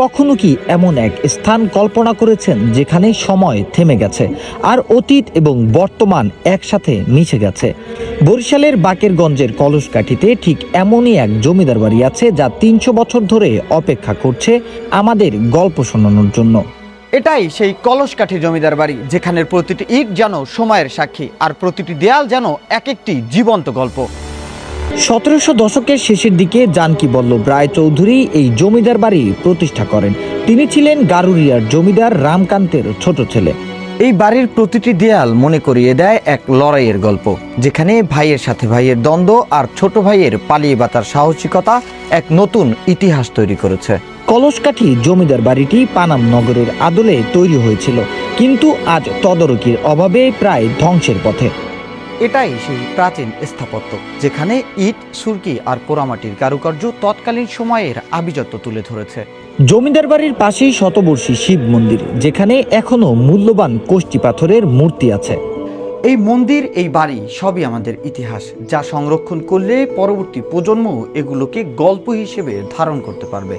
কখনো কি এমন এক স্থান কল্পনা করেছেন যেখানে সময় থেমে গেছে আর অতীত এবং বর্তমান একসাথে মিশে গেছে? বরিশালের বাকেরগঞ্জের কলসকাঠিতে ঠিক এমনই এক জমিদার বাড়ি আছে যা ৩০০ বছর ধরে অপেক্ষা করছে আমাদের গল্প শোনানোর জন্য। এটাই সেই কলসকাঠি জমিদার বাড়ি, যেখানের প্রতিটি ইট যেন সময়ের সাক্ষী আর প্রতিটি দেয়াল যেন এক একটি জীবন্ত গল্প। ১৭০০ দশকের শেষের দিকে জানকী বল্লভ রায়চৌধুরী এই জমিদার বাড়ি প্রতিষ্ঠা করেন। তিনি ছিলেন গারুরিয়ার জমিদার রামকান্তের ছোট ছেলে। এই বাড়ির প্রতিটি দেয়াল মনে করিয়ে দেয় এক লড়াইয়ের গল্প, যেখানে ভাইয়ের সাথে ভাইয়ের দ্বন্দ্ব আর ছোট ভাইয়ের পালিয়ে বাঁচার সাহসিকতা এক নতুন ইতিহাস তৈরি করেছে। কলসকাঠি জমিদার বাড়িটি পানাম নগরের আদলে তৈরি হয়েছিল, কিন্তু আজ তদারকির অভাবে প্রায় ধ্বংসের পথে। এটাই সেই প্রাচীন স্থাপত্য, যেখানে ইট, সুরকি আর পোড়ামাটির কারুকার্য তৎকালীন সময়ের আভিজাত্য তুলে ধরেছে। জমিদার বাড়ির পাশেই শতবর্ষী শিব মন্দির, যেখানে এখনো মূল্যবান কোষ্ঠী পাথরের মূর্তি আছে। এই মন্দির, এই বাড়ি সবই আমাদের ইতিহাস, যা সংরক্ষণ করলে পরবর্তী প্রজন্ম এগুলোকে গল্প হিসেবে ধারণ করতে পারবে।